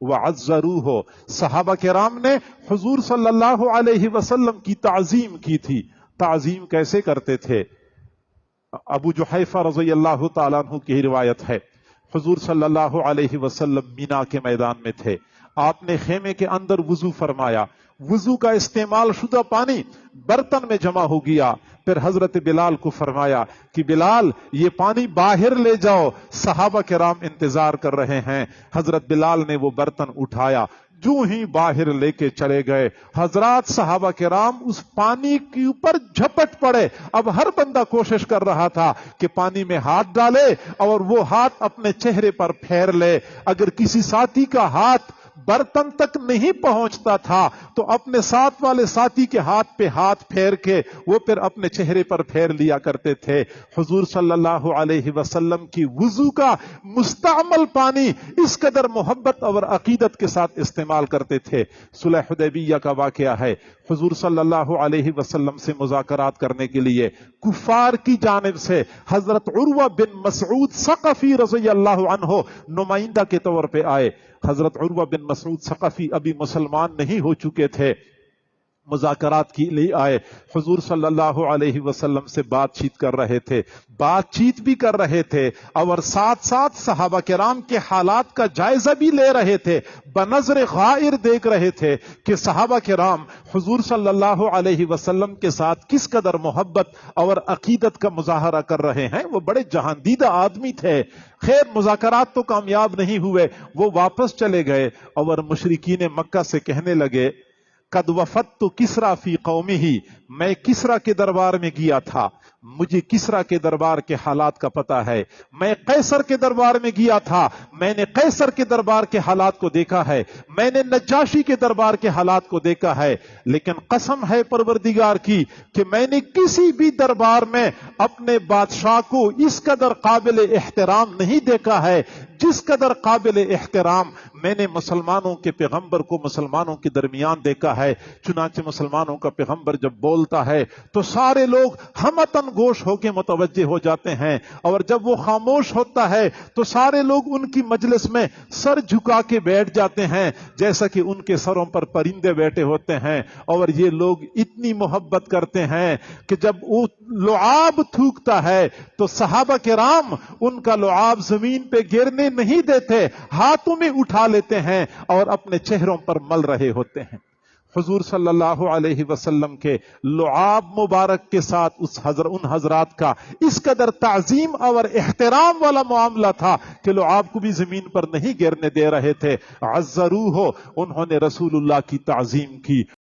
वअज़्ज़रूह, सहाबा किराम ने हुजूर सल्लल्लाहु अलैहि वसल्लम की ताज़ीम की थी। ताज़ीम कैसे करते थे? अबू जुहैफा रज़ियल्लाहु ताला अन्हु की रिवायत है, हुजूर सल्लल्लाहु अलैहि वसल्लम मीना के मैदान में थे। आपने खेमे के अंदर वुजू फरमाया, वुजू का इस्तेमाल शुदा पानी बर्तन में जमा हो गया। फिर हजरत बिलाल को फरमाया कि बिलाल ये पानी बाहर ले जाओ, सहाबा किराम इंतजार कर रहे हैं। हजरत बिलाल ने वो बर्तन उठाया, जो ही बाहर लेके चले गए, हजरात सहाबा किराम उस पानी के ऊपर झपट पड़े। अब हर बंदा कोशिश कर रहा था कि पानी में हाथ डाले और वो हाथ अपने चेहरे पर फेर ले। अगर किसी साथी का हाथ बर्तन तक नहीं पहुंचता था तो अपने साथ वाले साथी के हाथ पे हाथ फेर के वो फिर अपने चेहरे पर फेर लिया करते थे। हुजूर सल्लल्लाहु अलैहि वसल्लम की वुजू का मुस्तअमल पानी इस कदर मोहब्बत और अकीदत के साथ इस्तेमाल करते थे। सुलह हुदैबिया का वाकया है, हुजूर सल्लल्लाहु अलैहि वसल्लम से मुज़ाकरात करने के लिए कुफार की जानिब से हजरत उर्वा बिन मसऊद सक़फ़ी रज़ियल्लाहु अन्हु नुमाइंदा के तौर पे आए। हजरत उर्वा बिन मसऊद सक़फ़ी अभी मुसलमान नहीं हो चुके थे, मुज़ाकरात के लिए आए। हुजूर सल्लल्लाहु अलैहि वसल्लम से बातचीत कर रहे थे और साथ साथ सहाबा किराम के हालात का जायजा भी ले रहे थे। बनज़र गाइर देख रहे थे कि सहाबा किराम हुजूर सल्लल्लाहु अलैहि वसल्लम के साथ किस कदर मोहब्बत और अकीदत का मुजाहरा कर रहे हैं। वो बड़े जहांदीदा आदमी थे। खैर मुज़ाकरात तो कामयाब नहीं हुए, वो वापस चले गए और मुशरिकीन मक्का से कहने लगे, कद वफत्तु किसरा फी कौमिही, मैं किसरा के दरबार में गया था, मुझे किसरा के दरबार के हालात का पता है। मैं कैसर के दरबार में गया था, मैंने कैसर के दरबार के हालात को देखा है, मैंने नज्जाशी के दरबार के हालात को देखा है। लेकिन कसम है परवरदिगार की कि मैंने किसी भी दरबार में अपने बादशाह को इस कदर काबिल एहतराम नहीं देखा है जिस कदर काबिल एहतराम मैंने मुसलमानों के पैगंबर को मुसलमानों के दरमियान देखा है। चुनांचे मुसलमानों का पैगंबर जब बोलता है तो सारे लोग हमतन गोश होके मुतवज्जे हो जाते हैं, और जब वो खामोश होता है तो सारे लोग उनकी मजलिस में सर झुका के बैठ जाते हैं जैसा कि उनके सरों पर परिंदे बैठे होते हैं। और ये लोग इतनी मोहब्बत करते हैं कि जब वो लुआब थूकता है तो सहाबा किराम उनका लुआब जमीन पे गिरने नहीं देते, हाथों में उठा लेते हैं और अपने चेहरों पर मल रहे होते हैं। हुजूर सल्लल्लाहु अलैहि वसल्लम के लुआब मुबारक के साथ उन हजरात का इस कदर ताजीम और एहतराम वाला मामला था कि लुआब को भी जमीन पर नहीं गिरने दे रहे थे। अज़्ज़रूह, उन्होंने रसूलुल्लाह की ताजीम की।